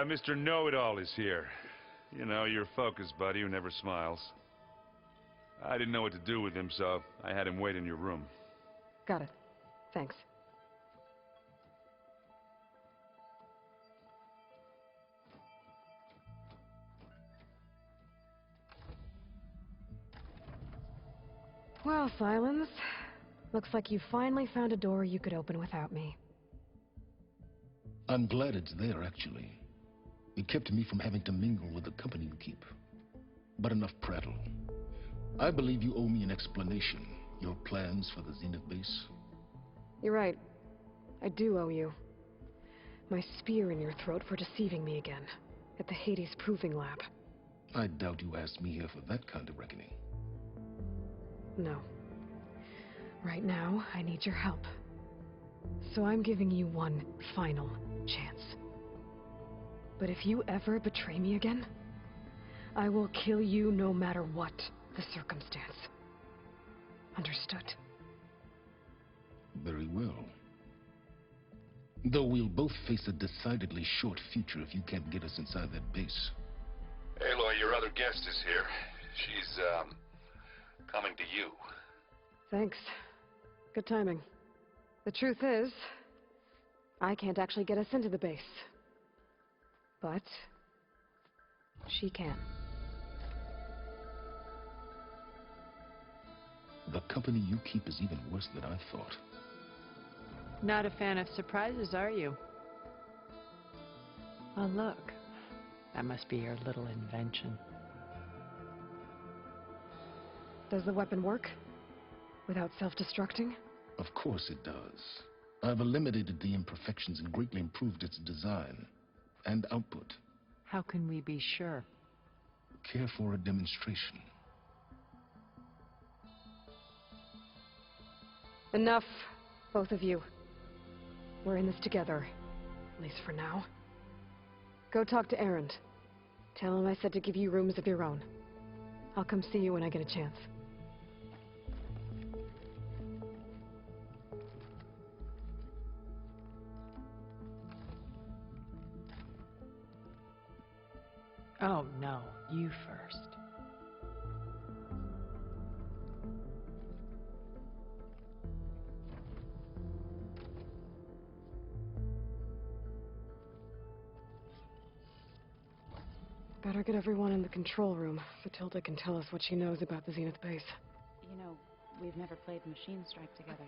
Mr. Know-It-All is here. You know, your focus buddy who never smiles. I didn't know what to do with him, so I had him wait in your room. Got it. Thanks. Well, Silence. Looks like you finally found a door you could open without me. I'm glad it's there, actually. It kept me from having to mingle with the company you keep. But enough prattle. I believe you owe me an explanation. Your plans for the Zenith base? You're right. I do owe you. My spear in your throat for deceiving me again. At the Hades Proving Lab. I doubt you asked me here for that kind of reckoning. No. Right now, I need your help. So I'm giving you one final chance. But if you ever betray me again, I will kill you no matter what the circumstance. Understood? Very well. Though we'll both face a decidedly short future if you can't get us inside that base. Aloy, your other guest is here. She's, coming to you. Thanks. Good timing. The truth is, I can't actually get us into the base. But she can. The company you keep is even worse than I thought. Not a fan of surprises, are you? Oh, look. That must be your little invention. Does the weapon work? Without self-destructing? Of course it does. I've eliminated the imperfections and greatly improved its design and output. How can we be sure? Care for a demonstration? Enough, both of you. We're in this together, at least for now. Go talk to Erend. Tell him I said to give you rooms of your own. I'll come see you when I get a chance. Oh, no. You first. Better get everyone in the control room so Tilda can tell us what she knows about the Zenith base. You know, we've never played Machine Strike together.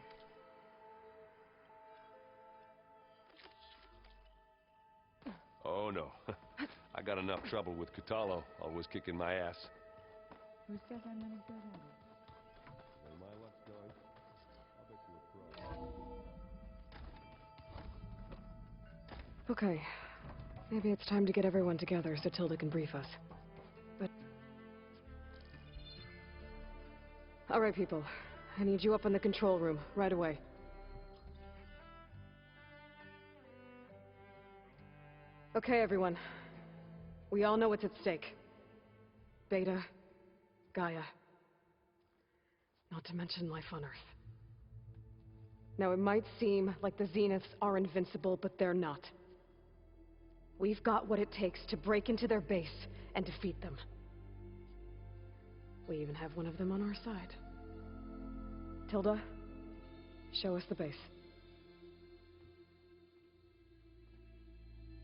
Oh, no. I got enough trouble with Kotallo, always kicking my ass. Who says I'm any good at it? Where my luck's going, I'll bet you a pro. Okay. Maybe it's time to get everyone together so Tilda can brief us. But... Alright, people. I need you up in the control room, right away. Okay, everyone. We all know what's at stake. Beta, Gaia. Not to mention life on Earth. Now, it might seem like the Zeniths are invincible, but they're not. We've got what it takes to break into their base and defeat them. We even have one of them on our side. Tilda, show us the base.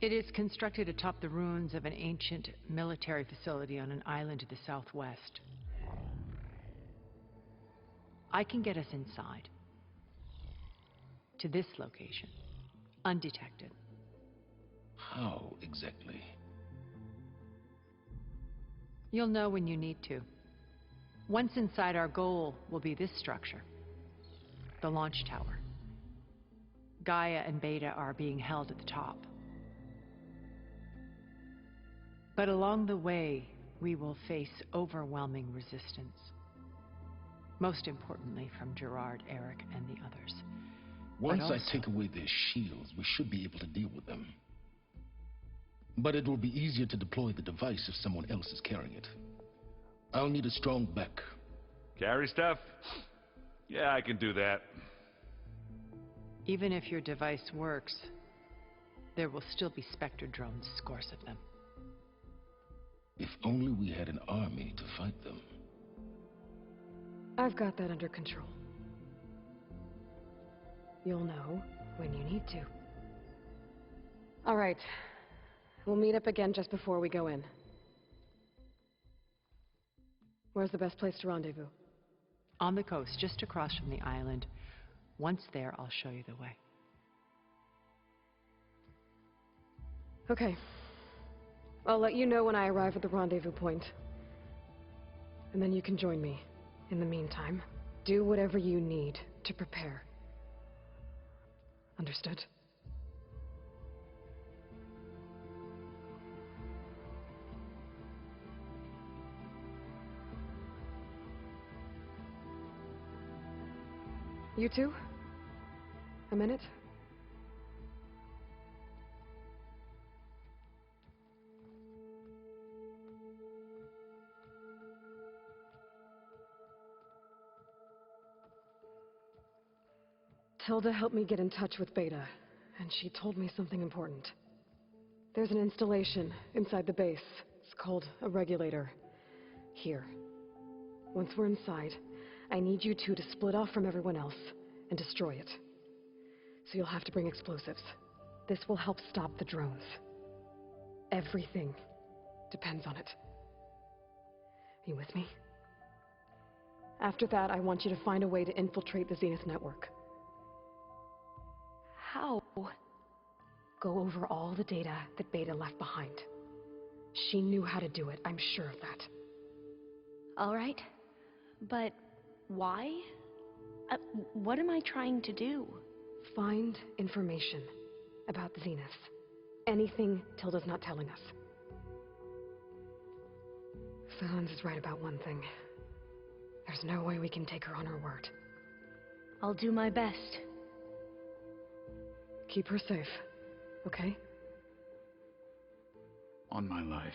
It is constructed atop the ruins of an ancient military facility on an island to the southwest. I can get us inside. To this location. Undetected. How exactly? You'll know when you need to. Once inside, our goal will be this structure. The launch tower. Gaia and Beta are being held at the top. But along the way, we will face overwhelming resistance. Most importantly from Gerard, Eric, and the others. Once I take away their shields, we should be able to deal with them. But it will be easier to deploy the device if someone else is carrying it. I'll need a strong back. Carry stuff? Yeah, I can do that. Even if your device works, There will still be Spectre drones, scores of them. If only we had an army to fight them. I've got that under control. You'll know when you need to. All right. We'll meet up again just before we go in. Where's the best place to rendezvous? On the coast, just across from the island. Once there, I'll show you the way. Okay. I'll let you know when I arrive at the rendezvous point. And then you can join me. In the meantime, do whatever you need to prepare. Understood? You two? A minute? Tilda helped me get in touch with Beta, and she told me something important. There's an installation inside the base. It's called a regulator. Here. Once we're inside, I need you two to split off from everyone else and destroy it. So you'll have to bring explosives. This will help stop the drones. Everything depends on it. Are you with me? After that, I want you to find a way to infiltrate the Zenith network. How? Go over all the data that Beta left behind. She knew how to do it, I'm sure of that. All right. But why? What am I trying to do? Find information about the Zenith. Anything Tilda's not telling us. Sans is right about one thing. There's no way we can take her on her word. I'll do my best. Keep her safe, okay? On my life.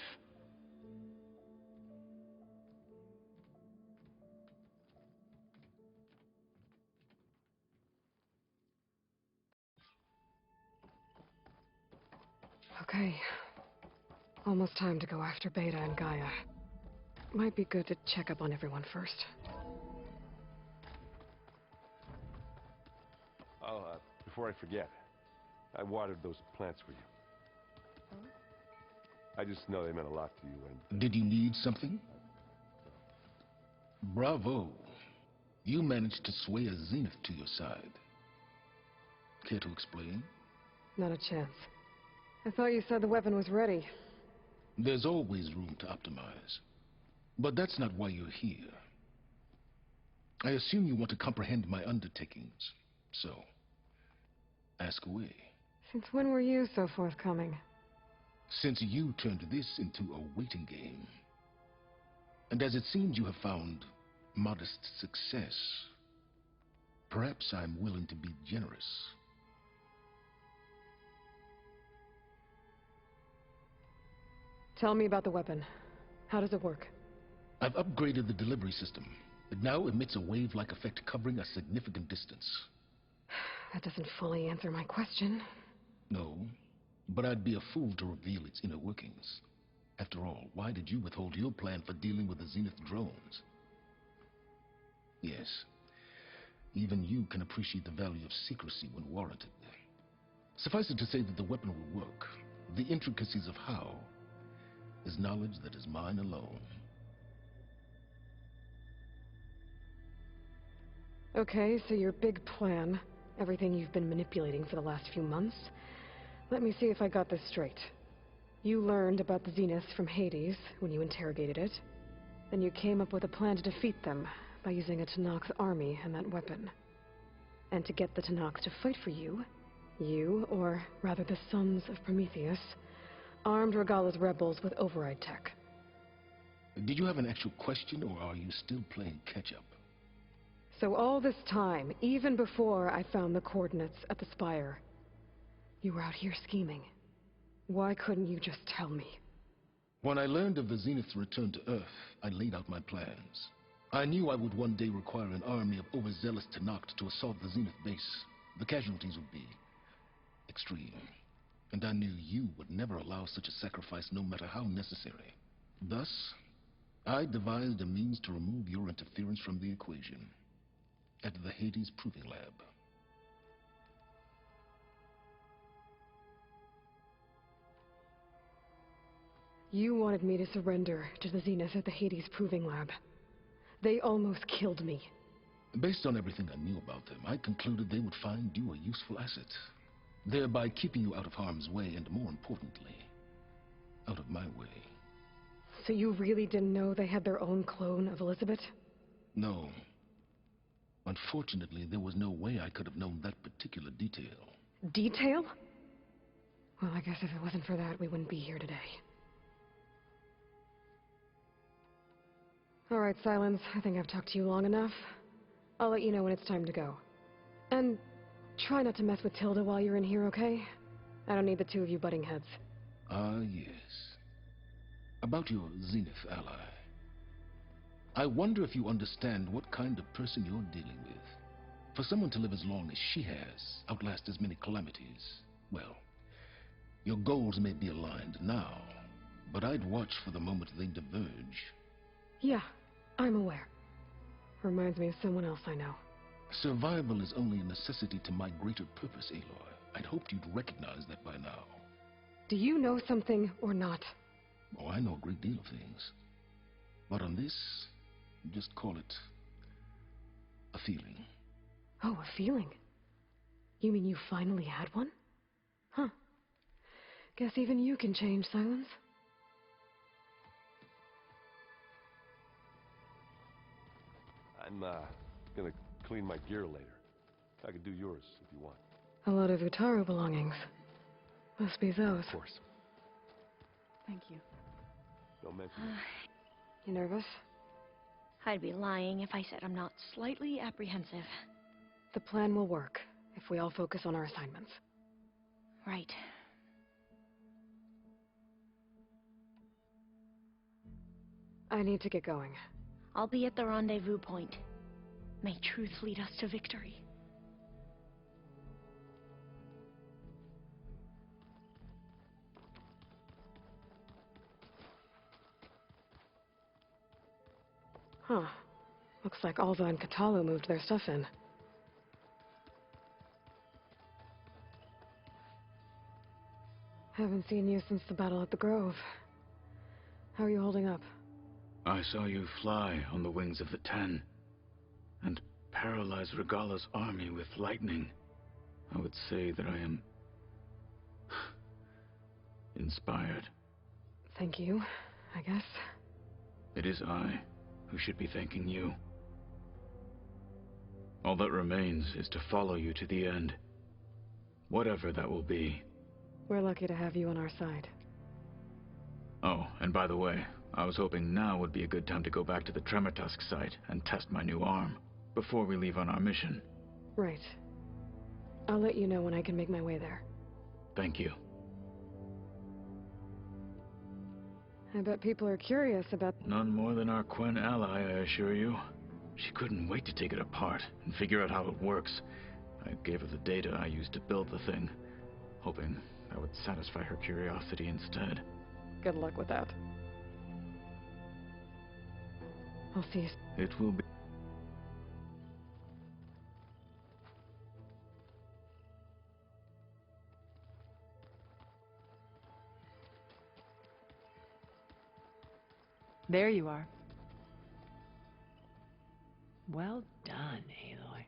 Okay. Almost time to go after Beta and Gaia. Might be good to check up on everyone first. Oh, before I forget, I watered those plants for you. I just know they meant a lot to you, and... Did you need something? Bravo. You managed to sway a Zenith to your side. Care to explain? Not a chance. I thought you said the weapon was ready. There's always room to optimize. But that's not why you're here. I assume you want to comprehend my undertakings. So, ask away. Since when were you so forthcoming? Since you turned this into a waiting game. And as it seems you have found modest success, perhaps I'm willing to be generous. Tell me about the weapon. How does it work? I've upgraded the delivery system. It now emits a wave-like effect covering a significant distance. That doesn't fully answer my question. No, but I'd be a fool to reveal its inner workings. After all, why did you withhold your plan for dealing with the Zenith drones? Yes, even you can appreciate the value of secrecy when warranted. Suffice it to say that the weapon will work. The intricacies of how is knowledge that is mine alone. Okay, so your big plan, everything you've been manipulating for the last few months. Let me see if I got this straight. You learned about the Zenith from Hades when you interrogated it. Then you came up with a plan to defeat them by using a Tenakth army and that weapon. And to get the Tenakth to fight for you, or rather the Sons of Prometheus, armed Regalla's rebels with override tech. Did you have an actual question, or are you still playing catch-up? So all this time, even before I found the coordinates at the Spire, you were out here scheming. Why couldn't you just tell me? When I learned of the Zenith's return to Earth, I laid out my plans. I knew I would one day require an army of overzealous Tenakth to assault the Zenith base. The casualties would be extreme. And I knew you would never allow such a sacrifice, no matter how necessary. Thus, I devised a means to remove your interference from the equation at the Hades Proving Lab. You wanted me to surrender to the Zenith at the Hades Proving Lab. They almost killed me. Based on everything I knew about them, I concluded they would find you a useful asset, thereby keeping you out of harm's way and, more importantly, out of my way. So you really didn't know they had their own clone of Elizabeth? No. Unfortunately, there was no way I could have known that particular detail. Detail? Well, I guess if it wasn't for that, we wouldn't be here today. All right, Silence. I think I've talked to you long enough. I'll let you know when it's time to go. And try not to mess with Tilda while you're in here, okay? I don't need the two of you butting heads. Ah, yes. About your Zenith ally. I wonder if you understand what kind of person you're dealing with. For someone to live as long as she has, outlast as many calamities, well, your goals may be aligned now, but I'd watch for the moment they diverge. Yeah, I'm aware. Reminds me of someone else I know. Survival is only a necessity to my greater purpose, Aloy. I'd hoped you'd recognize that by now. Do you know something or not? Oh, I know a great deal of things. But on this, just call it a feeling. Oh, a feeling? You mean you finally had one? Huh. Guess even you can change, Silence. I'm, gonna clean my gear later. I could do yours if you want. A lot of Utaru belongings. Must be those. Of course. Thank you. Don't mention it. You nervous? I'd be lying if I said I'm not slightly apprehensive. The plan will work if we all focus on our assignments. Right. I need to get going. I'll be at the rendezvous point. May truth lead us to victory. Huh. Looks like Alva and Katalu moved their stuff in. Haven't seen you since the battle at the Grove. How are you holding up? I saw you fly on the wings of the Ten, and paralyze Regala's army with lightning. I would say that I am inspired. Thank you, I guess. It is I who should be thanking you. All that remains is to follow you to the end, whatever that will be. We're lucky to have you on our side. Oh, and by the way, I was hoping now would be a good time to go back to the Tremortusk site and test my new arm, before we leave on our mission. Right. I'll let you know when I can make my way there. Thank you. I bet people are curious about... None more than our Quen ally, I assure you. She couldn't wait to take it apart and figure out how it works. I gave her the data I used to build the thing, hoping that would satisfy her curiosity instead. Good luck with that. I'll see you. It will be... There you are. Well done, Aloy.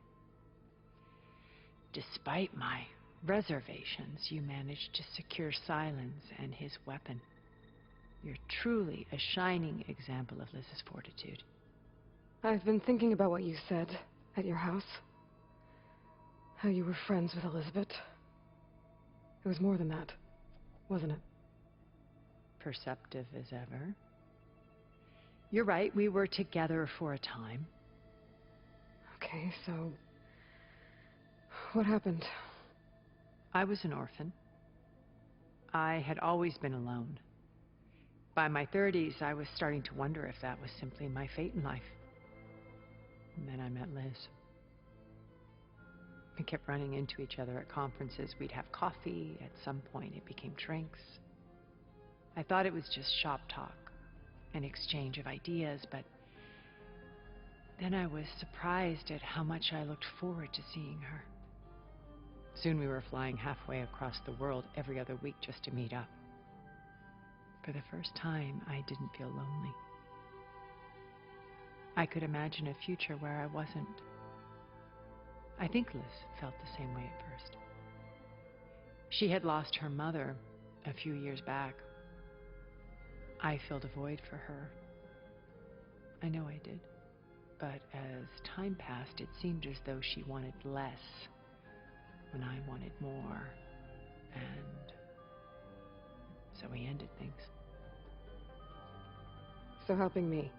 Despite my reservations, you managed to secure Silence and his weapon. You're truly a shining example of Liz's fortitude. I've been thinking about what you said at your house. How you were friends with Elizabeth. It was more than that, wasn't it? Perceptive as ever. You're right, we were together for a time. Okay, so... what happened? I was an orphan. I had always been alone. By my 30s, I was starting to wonder if that was simply my fate in life. And then I met Liz. We kept running into each other at conferences. We'd have coffee. At some point, it became drinks. I thought it was just shop talk, an exchange of ideas, but then I was surprised at how much I looked forward to seeing her. Soon we were flying halfway across the world every other week just to meet up. For the first time, I didn't feel lonely. I could imagine a future where I wasn't. I think Liz felt the same way at first. She had lost her mother a few years back. I filled a void for her. I know I did. But as time passed, it seemed as though she wanted less when I wanted more. And so we ended things. So helping me,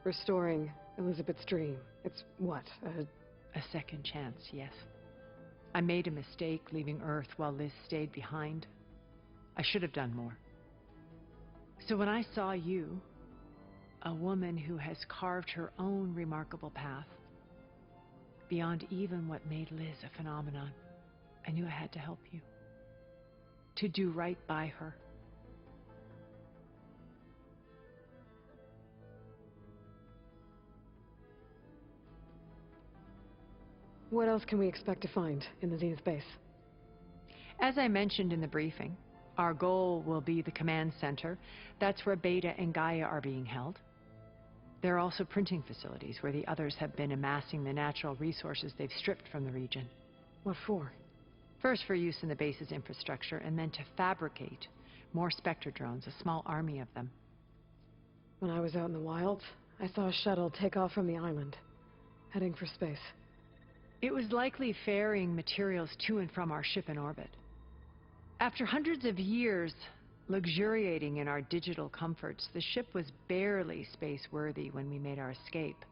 restoring Elizabeth's dream, it's what, A second chance, yes. I made a mistake leaving Earth while Liz stayed behind. I should have done more. So when I saw you, a woman who has carved her own remarkable path, beyond even what made Liz a phenomenon, I knew I had to help you. To do right by her. What else can we expect to find in the Zenith base? As I mentioned in the briefing, our goal will be the command center. That's where Beta and Gaia are being held. There are also printing facilities where the others have been amassing the natural resources they've stripped from the region. What for? First for use in the base's infrastructure, and then to fabricate more Spectre drones, a small army of them. When I was out in the wilds, I saw a shuttle take off from the island, heading for space. It was likely ferrying materials to and from our ship in orbit. After hundreds of years luxuriating in our digital comforts, the ship was barely space-worthy when we made our escape.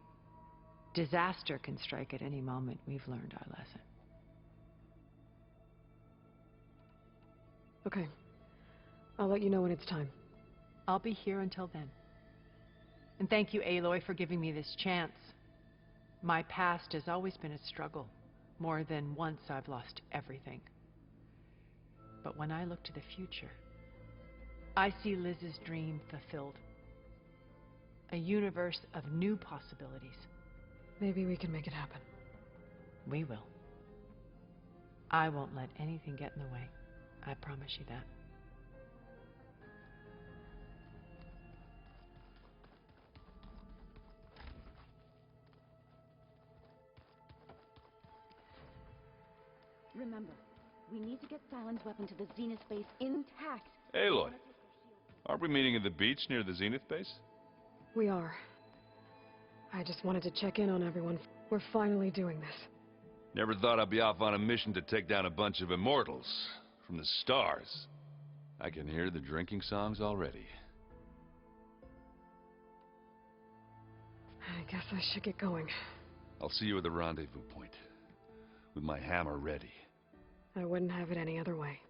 Disaster can strike at any moment. We've learned our lesson. Okay. I'll let you know when it's time. I'll be here until then. And thank you, Aloy, for giving me this chance. My past has always been a struggle. More than once I've lost everything. But when I look to the future, I see Liz's dream fulfilled. A universe of new possibilities. Maybe we can make it happen. We will. I won't let anything get in the way. I promise you that. Remember, we need to get Sylens' weapon to the Zenith base intact. Aloy, aren't we meeting at the beach near the Zenith base? We are. I just wanted to check in on everyone. We're finally doing this. Never thought I'd be off on a mission to take down a bunch of immortals from the stars. I can hear the drinking songs already. I guess I should get going. I'll see you at the rendezvous point, with my hammer ready. I wouldn't have it any other way.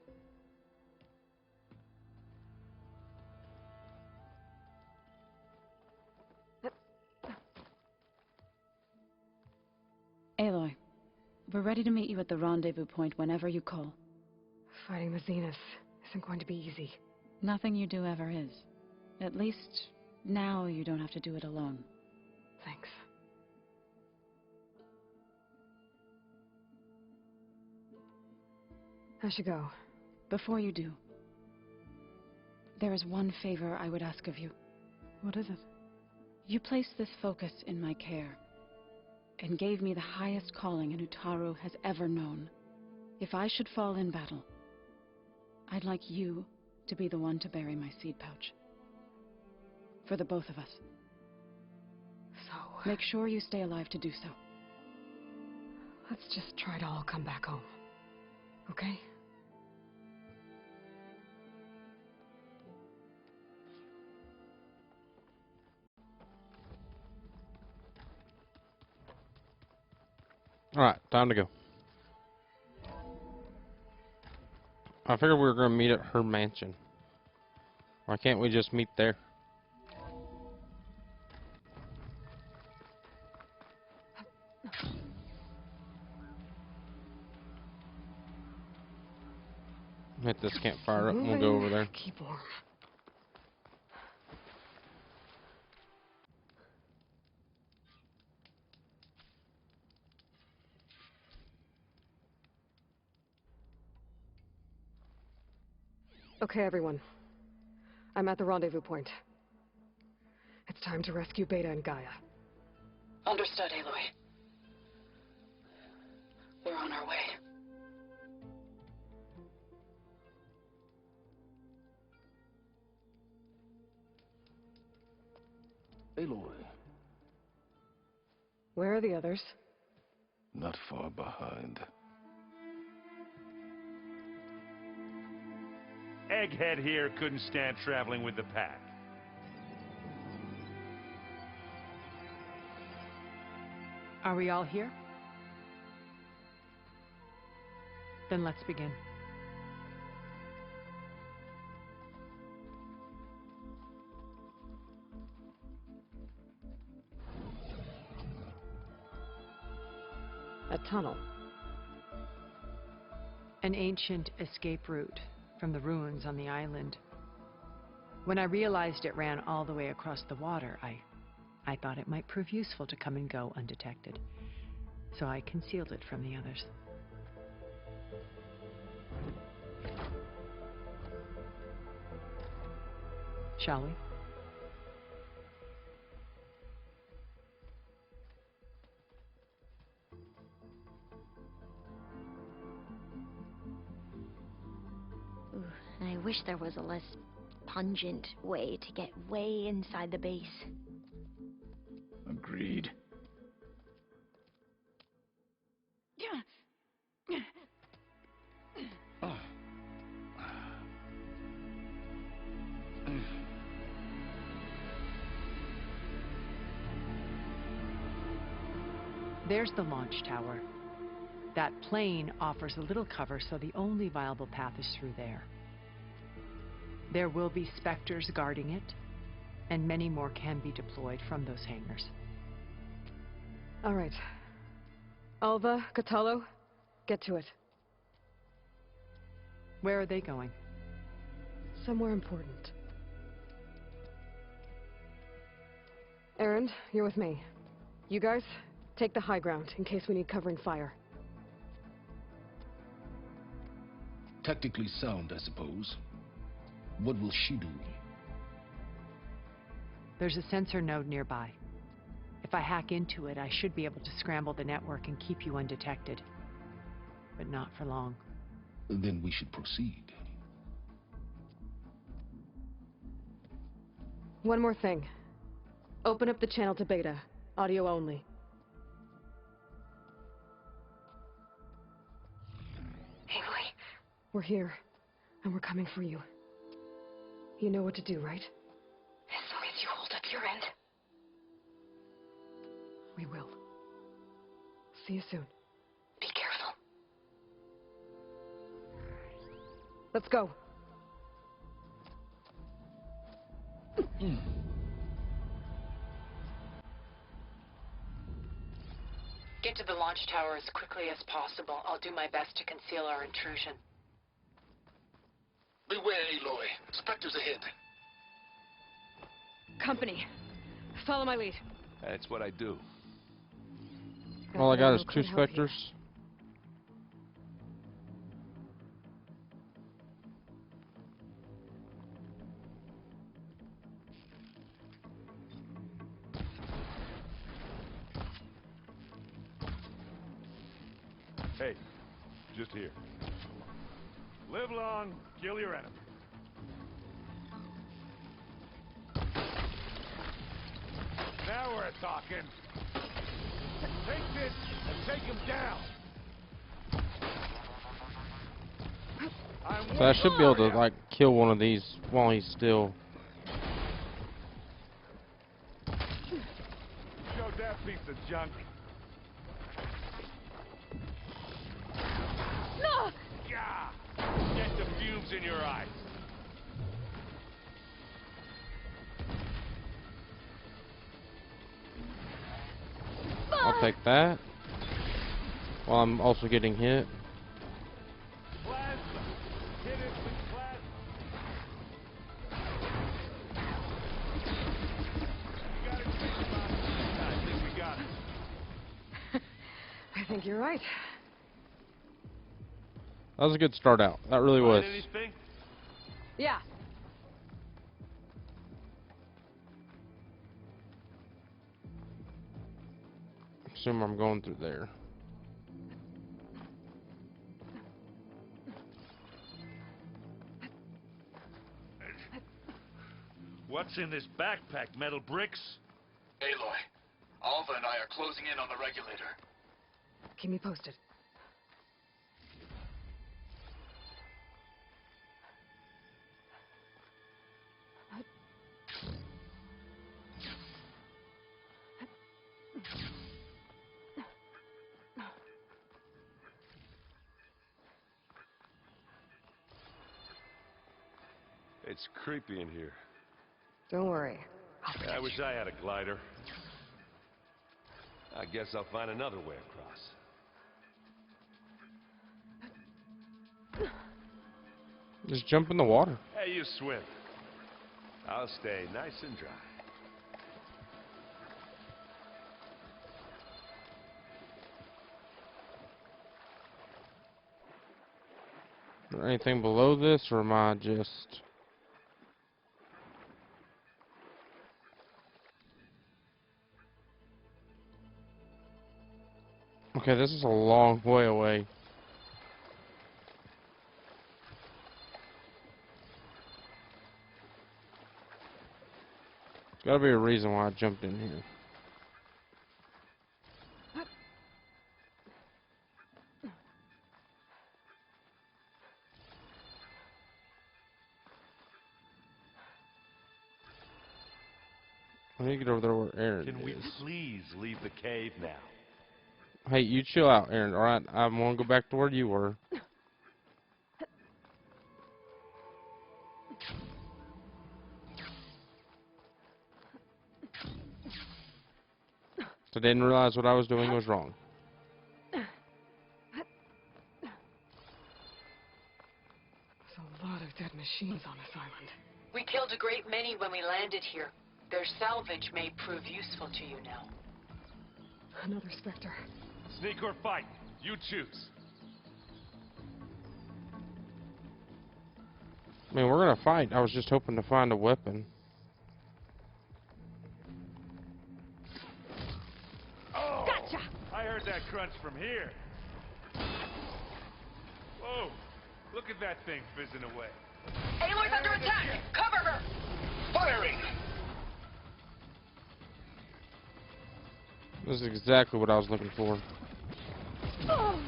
Aloy, we're ready to meet you at the rendezvous point whenever you call. Fighting the Zenith isn't going to be easy. Nothing you do ever is. At least, now you don't have to do it alone. Thanks. I should go. Before you do, there is one favor I would ask of you. What is it? You placed this focus in my care, and gave me the highest calling an Utaru has ever known. If I should fall in battle, I'd like you to be the one to bury my seed pouch. For the both of us. So... Make sure you stay alive to do so. let's just try to all come back home. Okay? Alright, time to go. I figured we were going to meet at her mansion. Why can't we just meet there? hit this campfire up and we'll go over there. Keep warm. Okay, everyone. I'm at the rendezvous point. It's time to rescue Beta and Gaia. Understood, Aloy. We're on our way. Aloy, Where are the others? not far behind. Egghead here couldn't stand traveling with the pack. Are we all here? Then let's begin. A tunnel. An ancient escape route from the ruins on the island. When I realized it ran all the way across the water, I thought it might prove useful to come and go undetected. So I concealed it from the others. Shall we? Ooh, I wish there was a less pungent way to get way inside the base. Agreed. There's the launch tower. That plane offers a little cover, so the only viable path is through there. There will be Spectres guarding it, and many more can be deployed from those hangars. All right. Alva, Catalo, get to it. Where are they going? Somewhere important. Erend, you're with me. You guys, take the high ground in case we need covering fire. Tactically sound, I suppose. What will she do? There's a sensor node nearby. If I hack into it, I should be able to scramble the network and keep you undetected. But not for long. Then we should proceed. One more thing. Open up the channel to Beta. Audio only. Aloy. We're here, and we're coming for you. You know what to do, right? As long as you hold up your end. We will. See you soon. Be careful. Let's go. Get to the launch tower as quickly as possible. I'll do my best to conceal our intrusion. Beware, Aloy. Spectres ahead. Company. Follow my lead. That's what I do. All I got is no 2 clue help here. Spectres. Hey, just here. Live long, kill your enemy. Now we're talking. Take this and take him down. So I should be able to, like, kill one of these while he's still... Show that piece of junk. No! Yeah! Get the fumes in your eyes. I'll take that. While I'm also getting hit. Plasma. Hit it think you're right. That was a good start out. That really was. Find anything? Yeah. Assume I'm going through there. What's in this backpack? Metal bricks? Aloy, Alva and I are closing in on the regulator. Keep me posted. It's creepy in here. Don't worry. I wish I had a glider. I guess I'll find another way across. Just jump in the water. Hey, you swim. I'll stay nice and dry. Is there anything below this, or am I just... Okay, this is a long way away. There's gotta be a reason why I jumped in here. I need to get over there where Aaron Can we is. please leave the cave now? Hey, you chill out, Aaron. Alright, I want to go back to where you were. I didn't realize what I was doing was wrong. There's a lot of dead machines on this island. We killed a great many when we landed here. Their salvage may prove useful to you now. Another Spectre. Sneak or fight? You choose. I mean, we're gonna fight. I was just hoping to find a weapon. Oh! Gotcha! I heard that crunch from here. Whoa! Look at that thing fizzing away. Aloy's under attack! Cover her! Firing! This is exactly what I was looking for. Oh.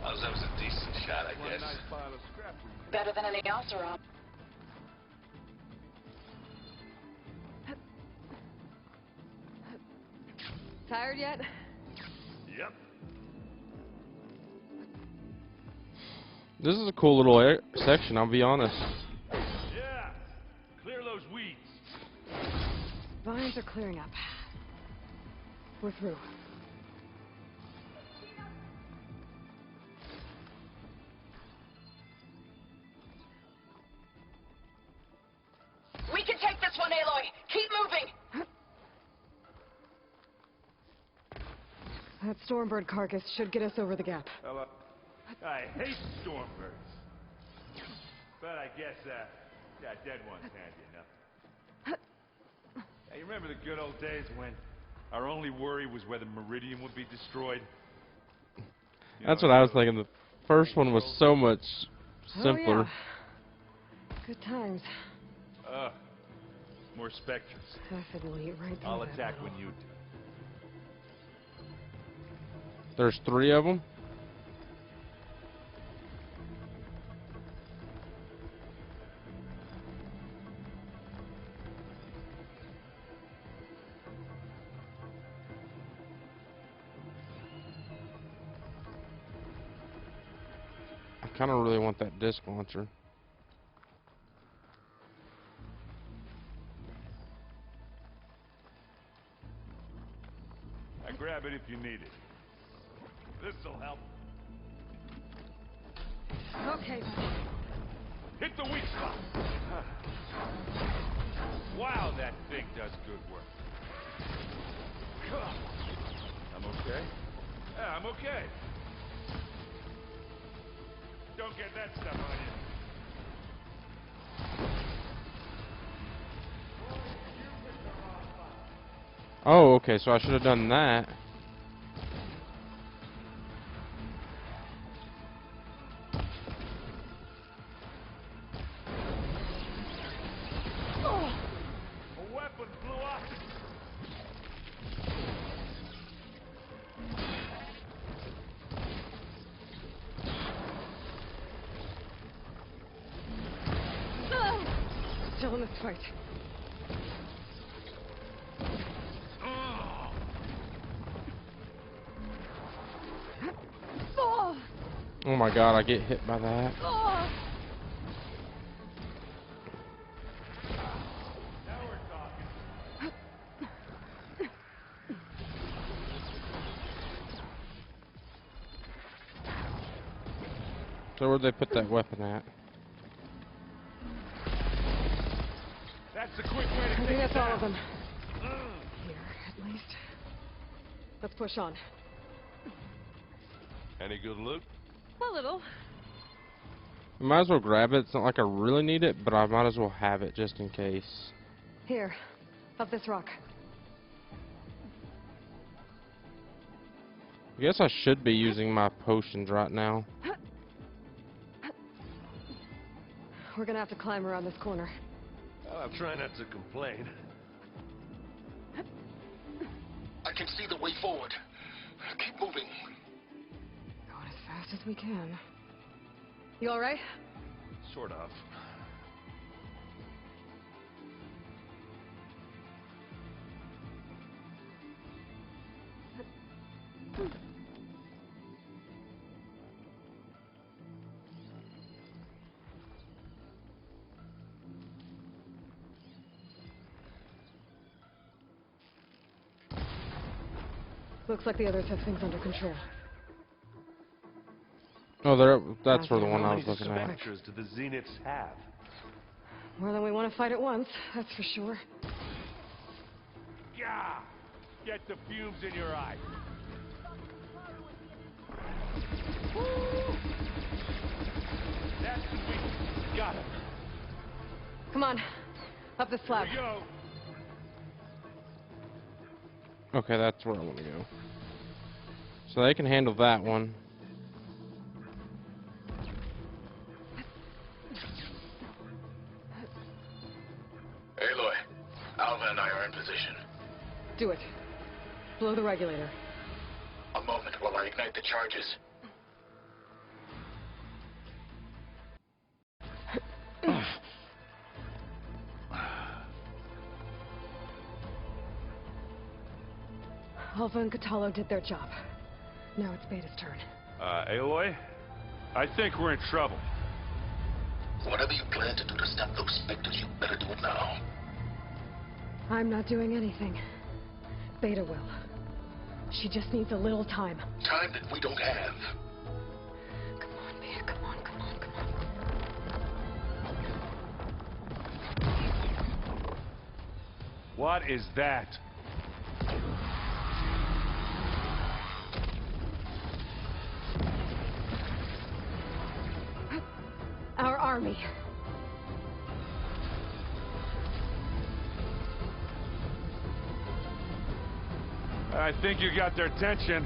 Oh, that was a decent shot, I guess. Better than anything else around. Tired yet? Yep. This is a cool little section, I'll be honest. Yeah. Clear those weeds. Vines are clearing up. We're through. We can take this one, Aloy! Keep moving! That Stormbird carcass should get us over the gap. Hello. I hate stormbirds. But I guess, yeah, dead ones handy enough. Hey, you remember the good old days when our only worry was whether Meridian would be destroyed? That's what I was thinking. The first one was so much simpler. Oh, yeah. Good times. More specters. Acid will eat right through I'll that attack metal. when you do. There's 3 of them. I kind of really want that disc launcher. I grab it if you need it. This'll help. Okay. Hit the weak spot. Wow, that thing does good work. I'm okay. Yeah, I'm okay. Don't get that stuff on you. Oh, okay, so I should have done that. A weapon blew up. Still in this fight. Oh my god, I get hit by that. So where'd they put that weapon at? That's the quick way to I take think it that's all down. of them. Here, at least. Let's push on. Any good loot? A little. I might as well grab it. It's not like I really need it, but I might as well have it just in case. Here, up this rock. I guess I should be using my potions right now. We're gonna have to climb around this corner. Well, I'll try not to complain. I can see the way forward. Keep moving. Going as fast as we can. You all right? Sort of. Looks like the others have things under control. Oh, that's for the one How I many was looking at. dispatchers do the Zeniths have? More than we want to fight at once, that's for sure. Yeah. Get the fumes in your eyes. That's the weak. Got it. Come on, up this slab. Here we go. Okay, that's where I want to go. So they can handle that one. Aloy, Alva and I are in position. Do it. Blow the regulator. A moment while I ignite the charges. Alva and Kotallo did their job. Now it's Beta's turn. Aloy? I think we're in trouble. Whatever you plan to do to stop those specters, you better do it now. I'm not doing anything. Beta will. She just needs a little time. Time that we don't have. Come on, Beta, come on, come on, come on. What is that? Our army. I think you got their attention.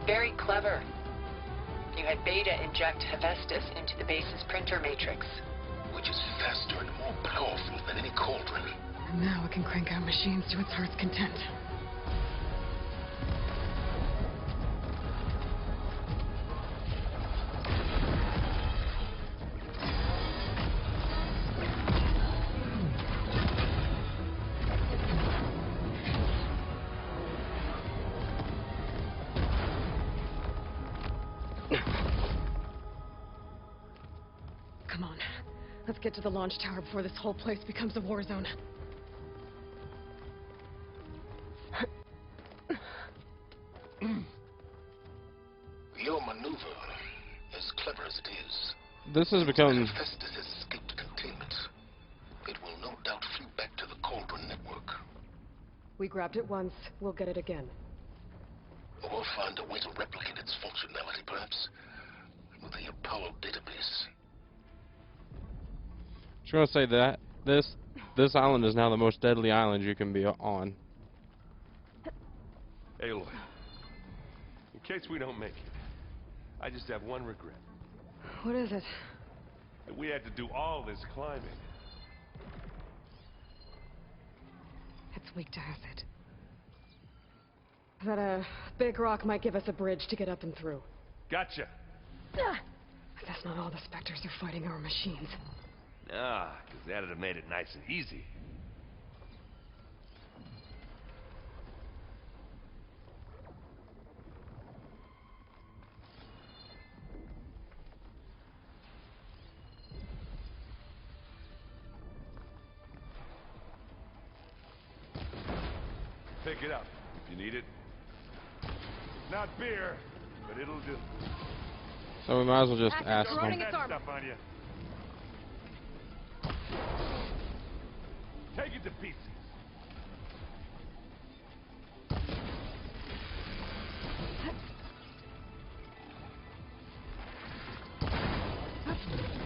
Very clever. You had Beta inject Hephaestus into the base's printer matrix. Which is faster and more powerful than any cauldron. And now it can crank out machines to its heart's content. Come on. Let's get to the launch tower before this whole place becomes a war zone. This has become... Hephaestus has escaped containment. It will no doubt flew back to the Cauldron network. We grabbed it once, we'll get it again. Or we'll find a way to replicate its functionality, perhaps, with the Apollo database. Just gonna say that this island is now the most deadly island you can be on. Aloy, in case we don't make it, I just have one regret. What is it? That we had to do all this climbing. It's weak to acid. That a big rock might give us a bridge to get up and through. Gotcha. That's not all the specters are fighting our machines. Ah, because that'd have made it nice and easy. Pick it up if you need it. Not beer, but it'll do. So we might as well just ask running them. its arm. Stuff on you. Take it to pieces.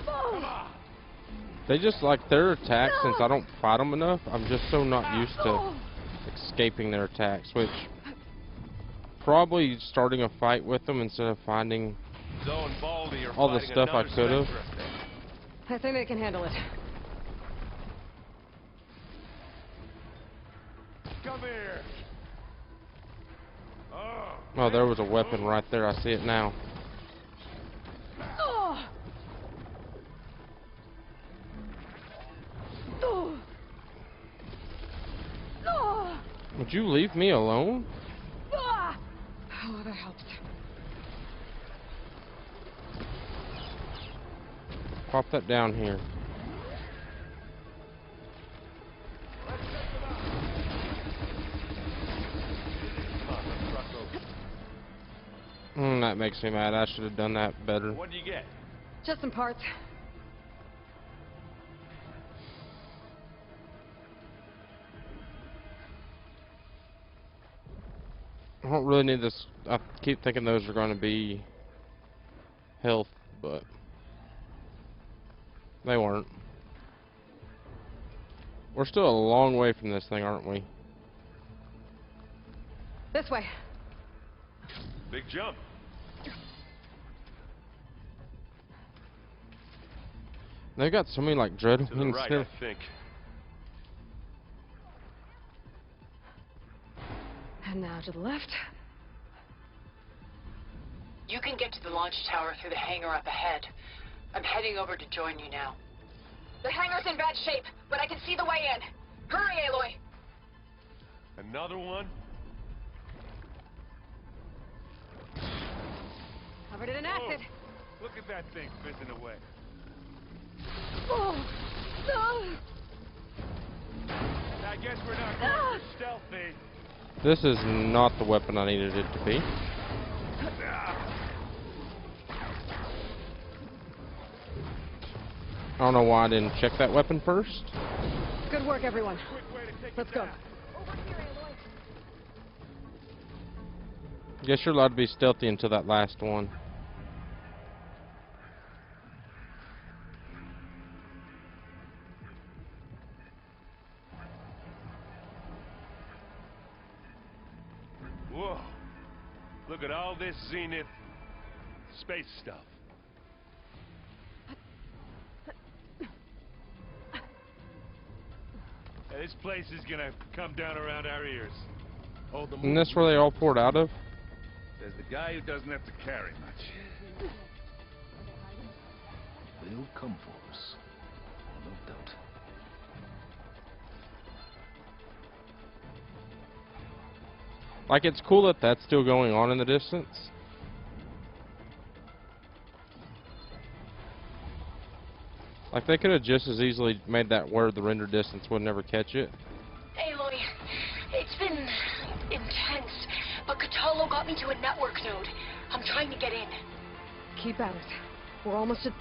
Come on. They just like their attacks, since I don't fight them enough, I'm just so not used to escaping their attacks, which probably starting a fight with them instead of finding Zoe and Baldy are all the fighting stuff I another could have. specter. I think they can handle it. Come here. Oh, there was a weapon right there. I see it now. Would you leave me alone? Oh, that helps. Pop that down here. That makes me mad. I should have done that better. What do you get? Just some parts. I don't really need this. I keep thinking those are going to be health, but they weren't. We're still a long way from this thing, aren't we? This way. Big jump. They've got so many like dread To the wings. right, I think. And now to the left. You can get to the launch tower through the hangar up ahead. I'm heading over to join you now. The hangar's in bad shape, but I can see the way in. Hurry, Aloy. Another one? Covered it in acid. Oh, look at that thing fizzing away. Oh, no. I guess we're not going for stealthy. This is not the weapon I needed it to be. I don't know why I didn't check that weapon first. Good work, everyone. Let's go. Guess you're allowed to be stealthy until that last one. Whoa. Look at all this Zenith space stuff. This place is gonna come down around our ears. Hold the Isn't this where they all poured out of? There's the guy who doesn't have to carry much. They'll come for us. No doubt. Like, it's cool that that's still going on in the distance. Like, they could have just as easily made that where the render distance would never catch it. Aloy, it's been intense, but Cthulhu got me to a network node. I'm trying to get in. Keep at it. We're almost at...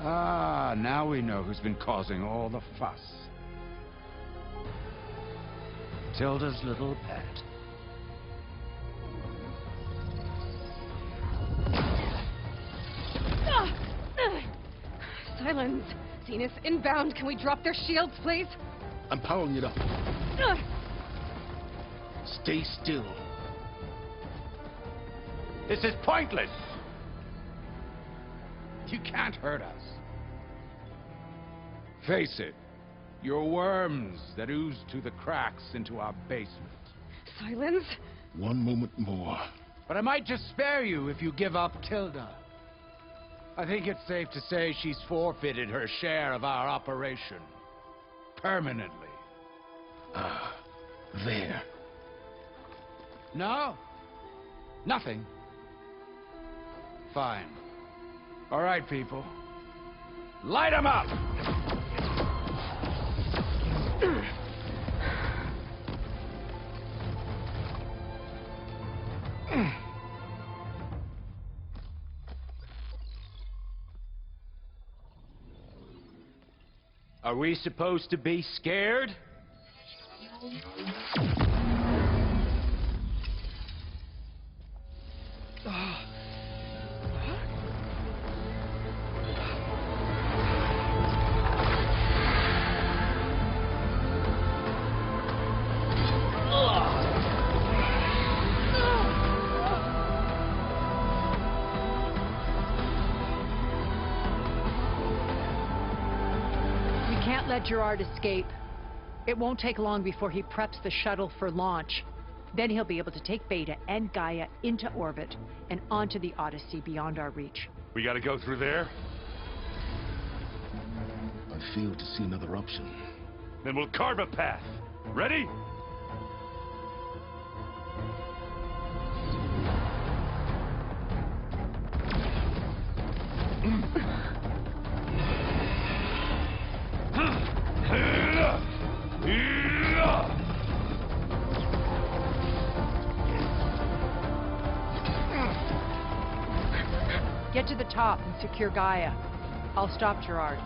Ah, now we know who's been causing all the fuss. Tilda's little pet. Silence! Zenith, inbound. Can we drop their shields, please? I'm powering it up. Stay still. This is pointless! You can't hurt us. Face it, you're worms that ooze through the cracks into our basement. Silence? One moment more. But I might just spare you if you give up Tilda. I think it's safe to say she's forfeited her share of our operation. Permanently. Ah, there. No? Nothing? Fine. All right, people. Light 'em up! Are we supposed to be scared? Let Gerard escape. It won't take long before he preps the shuttle for launch. Then he'll be able to take Beta and Gaia into orbit and onto the Odyssey beyond our reach. We gotta go through there? I fail to see another option. Then we'll carve a path. Ready? Get to the top and secure Gaia. I'll stop Gerard.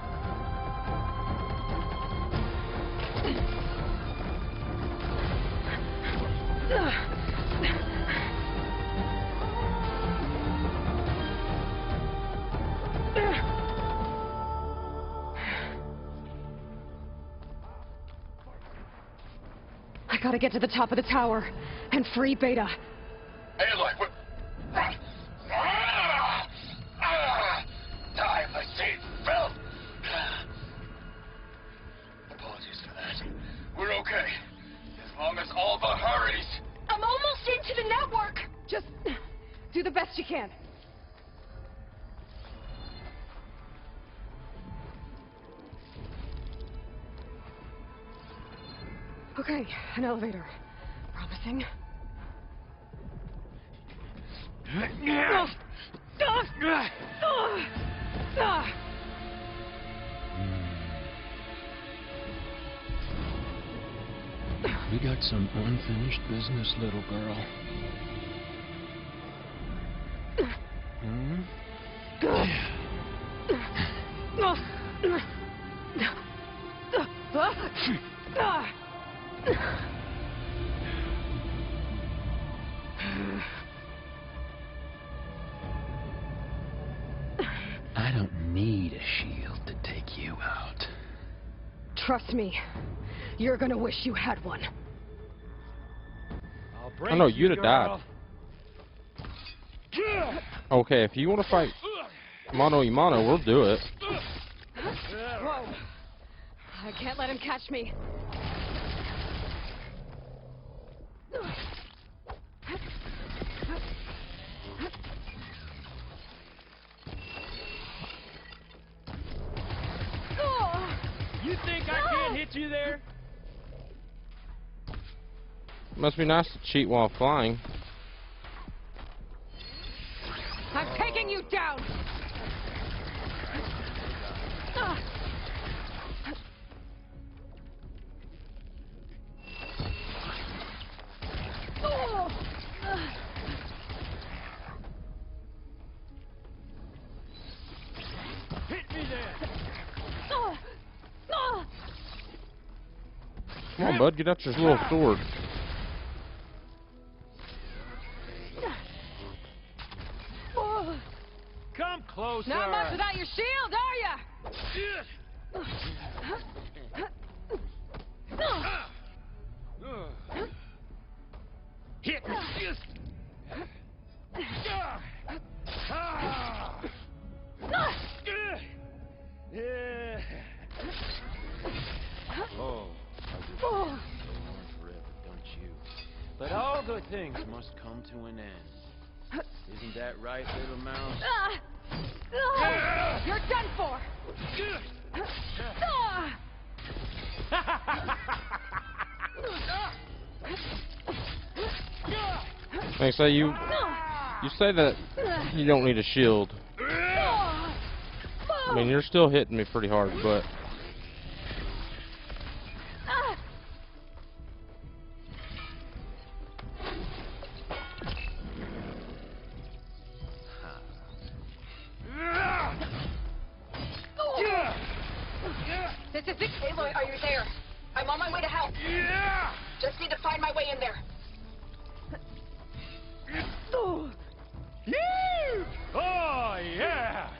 I gotta get to the top of the tower and free Beta. Aloy, what? Die, my seed, Phil! Apologies for that. We're okay. As long as Alva hurries. I'm almost into the network! Just do the best you can. Okay, an elevator. Promising. We got some unfinished business, little girl. I don't need a shield to take you out. Trust me, you're gonna wish you had one. I know you'd have died. Okay, if you want to fight mano a mano, we'll do it. Whoa! I can't let him catch me. You think I can't hit you there? Must be nice to cheat while flying. on, bud. Get out your little sword. Come closer. Not much without your shield, are ya? Hit. Oh, I just want forever, don't you? But all good things must come to an end. Isn't that right, little mouse? You're done for! Like, so you say that you don't need a shield. I mean, you're still hitting me pretty hard, but This is it. Aloy, are you there? I'm on my way to help. Just need to find my way in there. Oh, yeah!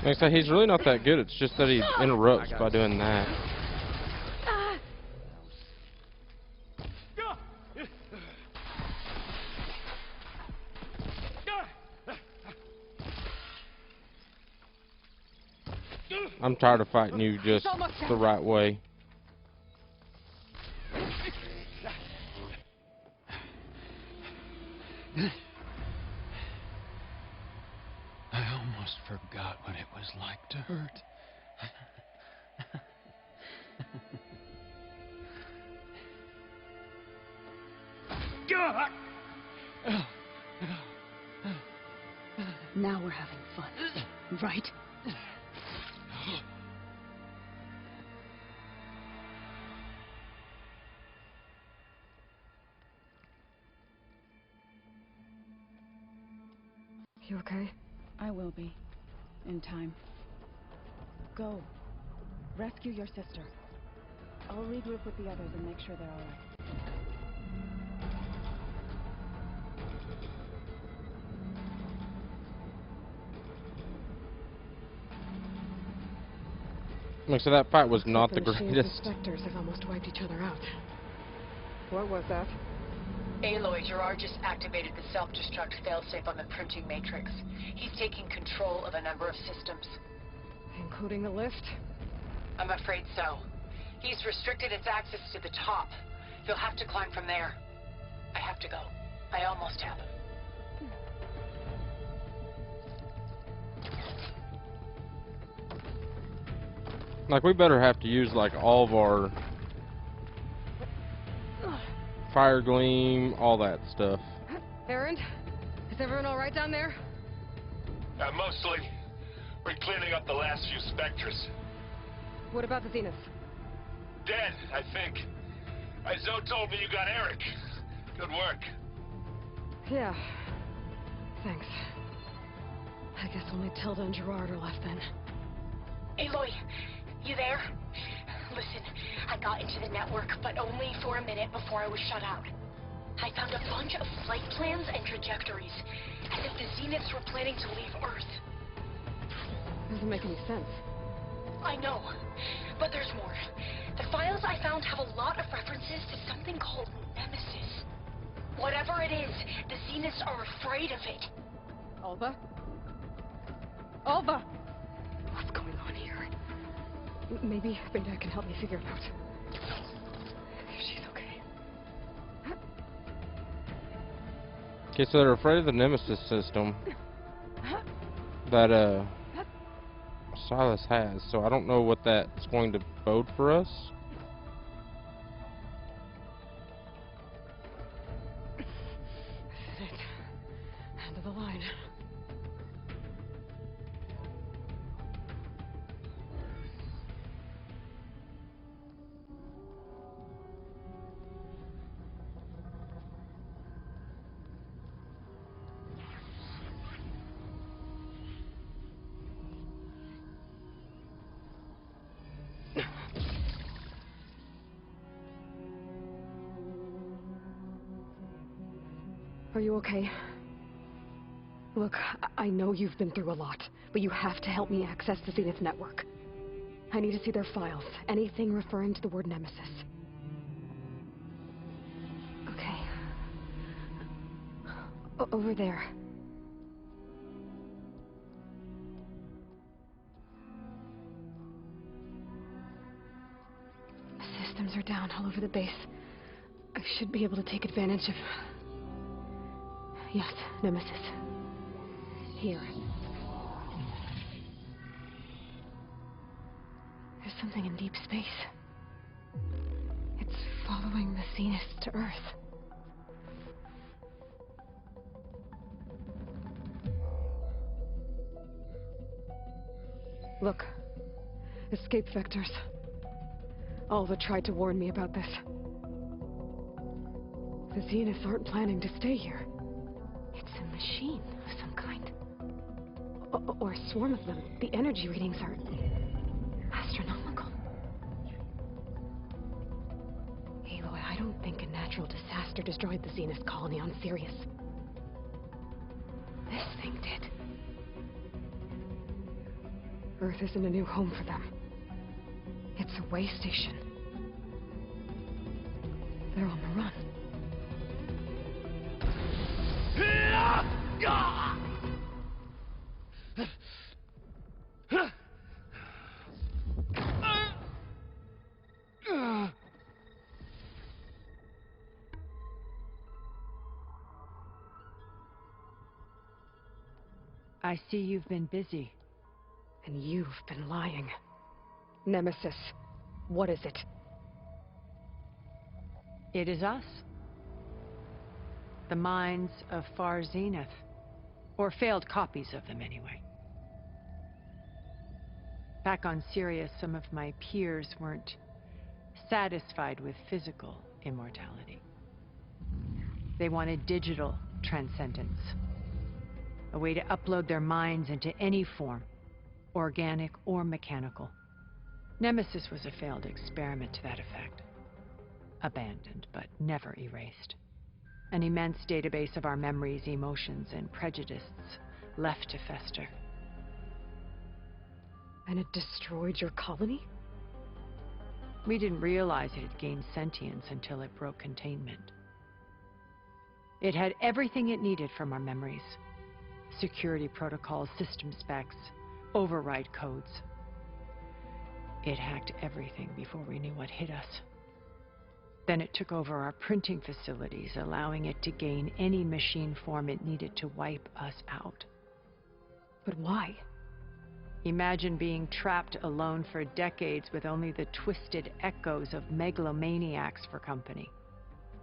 like, so he's really not that good. It's just that he interrupts by doing that. I'm tired of fighting you just the right way. I almost forgot what it was like to hurt. Now we're having fun, right? You okay? I will be. In time. Go. Rescue your sister. I'll regroup with the others and make sure they're all right. Like, so that fight was not the Machine's greatest. inspectors have almost wiped each other out. What was that? Aloy, Gerard just activated the self-destruct failsafe on the printing matrix. He's taking control of a number of systems. Including the lift? I'm afraid so. He's restricted its access to the top. You'll have to climb from there. I have to go. I almost have him. Like, we better have to use, like, all of our fire gleam, all that stuff. Erend? Is everyone alright down there? Mostly. We're cleaning up the last few specters. What about the Zenith? Dead, I think. Zoe told me you got Eric. Good work. Yeah. Thanks. I guess only Tilda and Gerard are left then. Aloy, you there? Listen, I got into the network, but only for a minute before I was shut out. I found a bunch of flight plans and trajectories, as if the Zeniths were planning to leave Earth. Doesn't make any sense. I know, but there's more. The files I found have a lot of references to something called Nemesis. Whatever it is, the Zeniths are afraid of it. Alva? Alva! What's going on here? Maybe Beta can help me figure it out. If she's okay. Okay, so they're afraid of the Nemesis system that Silas has, so I don't know what that's going to bode for us. This is it. End of the line. Are you okay? Look, I know you've been through a lot, but you have to help me access the Zenith network. I need to see their files, anything referring to the word Nemesis. Okay. Over there. Systems are down all over the base. I should be able to take advantage of... Yes, Nemesis. Here. There's something in deep space. It's following the Zenith to Earth. Look. Escape vectors. Alva tried to warn me about this. The Zeniths aren't planning to stay here. It's a machine of some kind. Or a swarm of them. The energy readings are... astronomical. Aloy, I don't think a natural disaster destroyed the Zenith colony on Sirius. This thing did. Earth isn't a new home for them. It's a way station. They're on the run. I see you've been busy. And you've been lying. Nemesis, what is it? It is us. The minds of Far Zenith. Or failed copies of them, anyway. Back on Sirius, some of my peers weren't satisfied with physical immortality. They wanted digital transcendence. A way to upload their minds into any form, organic or mechanical. Nemesis was a failed experiment to that effect. Abandoned, but never erased. An immense database of our memories, emotions, and prejudices left to fester. And it destroyed your colony? We didn't realize it had gained sentience until it broke containment. It had everything it needed from our memories. Security protocols, system specs, override codes. It hacked everything before we knew what hit us. Then it took over our printing facilities, allowing it to gain any machine form it needed to wipe us out. But why? Imagine being trapped alone for decades with only the twisted echoes of megalomaniacs for company.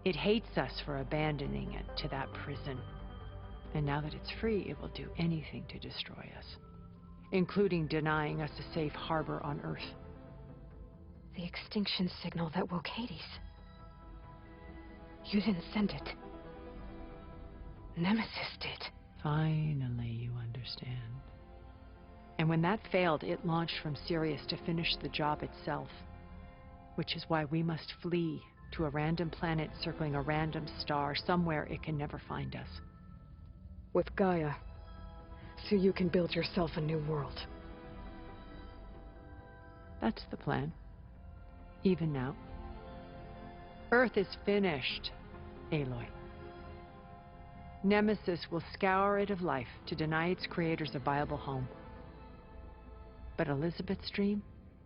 It hates us for abandoning it to that prison. And now that it's free, it will do anything to destroy us, including denying us a safe harbor on Earth. The extinction signal that woke Hades. You didn't send it. Nemesis did. Finally, you understand. And when that failed, it launched from Sirius to finish the job itself. Which is why we must flee to a random planet circling a random star, somewhere it can never find us. With Gaia. So you can build yourself a new world. That's the plan. Even now. Earth is finished, Aloy. Nemesis will scour it of life to deny its creators a viable home. But Elizabeth's dream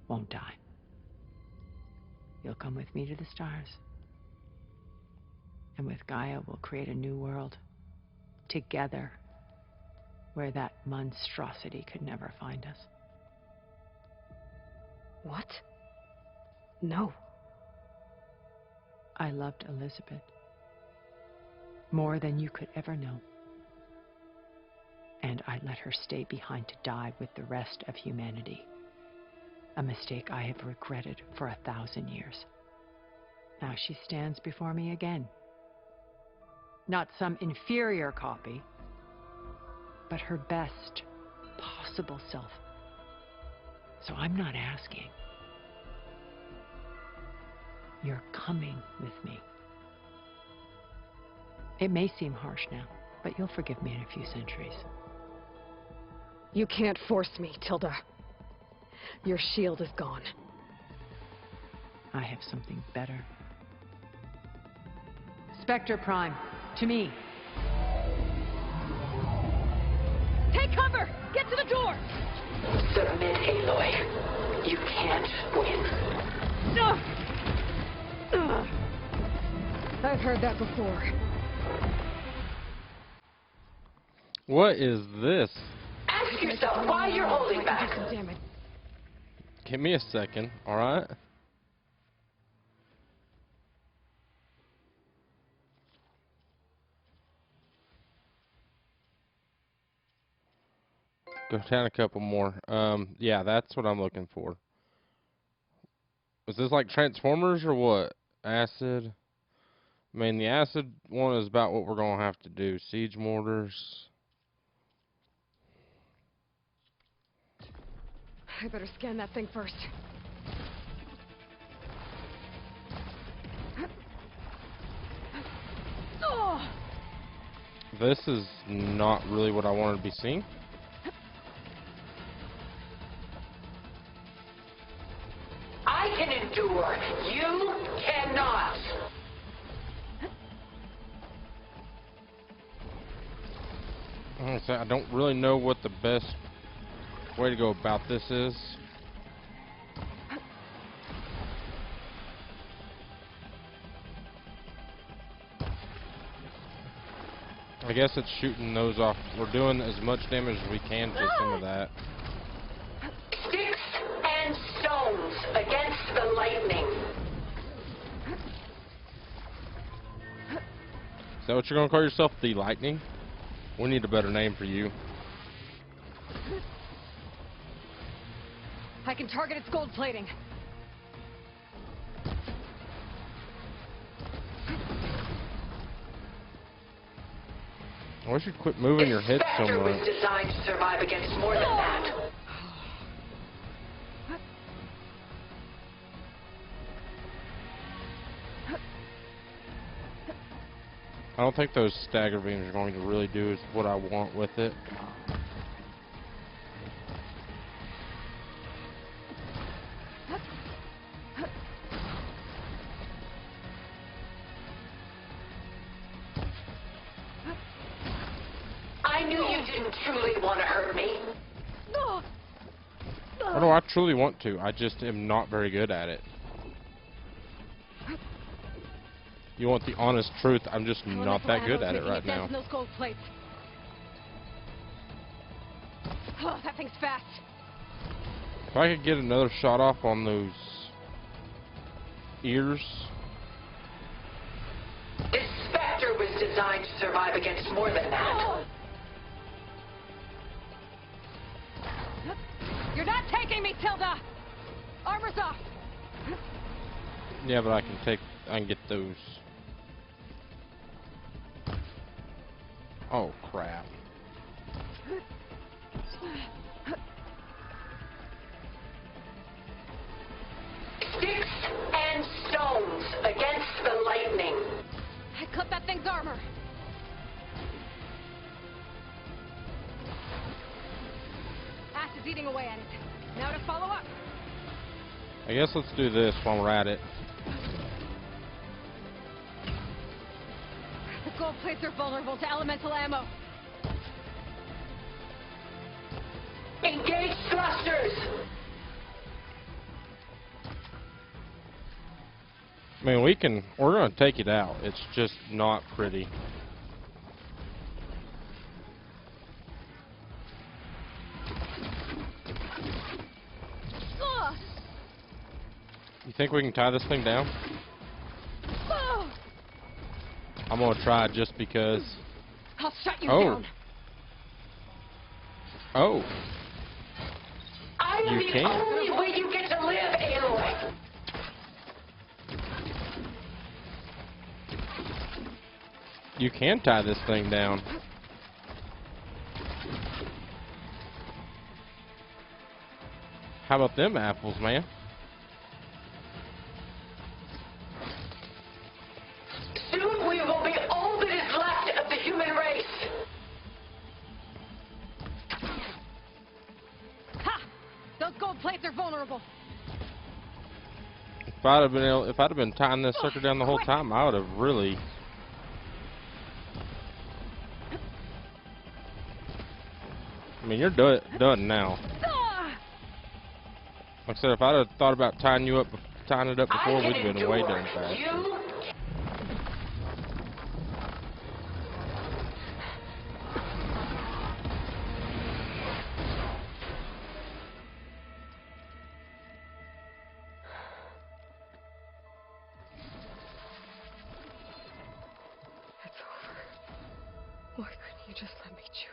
won't die. You'll come with me to the stars. And with Gaia, we'll create a new world. Together. Where that monstrosity could never find us. What? No. I loved Elizabeth. More than you could ever know. And I let her stay behind to die with the rest of humanity. A mistake I have regretted for 1,000 years. Now she stands before me again. Not some inferior copy, but her best possible self. So I'm not asking. You're coming with me. It may seem harsh now, but you'll forgive me in a few centuries. You can't force me, Tilda. Your shield is gone. I have something better. Spectre Prime, to me. Take cover! Get to the door! Submit, Aloy. You can't win. I've heard that before. What is this? Ask yourself why you're holding back. Give me a second, alright? Go down a couple more. Yeah, that's what I'm looking for. Is this like Transformers or what? Acid? I mean, the acid one is about what we're going to have to do. Siege mortars. I better scan that thing first. This is not really what I wanted to be seeing. I can endure. You cannot. Like I said, I don't really know what the best way to go about this is. I guess it's shooting those off. We're doing as much damage as we can to some of that. Sticks and stones against the lightning. Is that what you're going to call yourself, the Lightning? We need a better name for you. I can target its gold plating. I wish you'd quit moving your head so Spectre was much. designed to survive against more than that. I don't think those stagger beams are going to really do what I want with it. I knew you didn't truly want to hurt me. Or do I truly want to? I just am not very good at it. You want the honest truth, I'm just not that good at it right now. Those gold plates. Oh, that thing's fast. If I could get another shot off on those ears. This Spectre was designed to survive against more than that. You're not taking me, Tilda! Armor's off! Yeah, but I can get those. Oh, crap. Sticks and stones against the lightning. I clipped that thing's armor. Acid's eating away at it. Now to follow up. I guess let's do this while we're at it. The gold plates are vulnerable to elemental ammo. Engage thrusters! I mean, we're gonna take it out. It's just not pretty. You think we can tie this thing down? I'm gonna try just because. I'll shut you down. Oh. I am You the can. only way you get to live, Aloy. You can tie this thing down. How about them apples, man? Soon we will be all that is left If I'd have been tying this sucker down the whole time, I would have really. I mean, you're done now. Like I said, if I'd have thought about tying it up before, we'd have been way done faster. Why couldn't you just let me choose?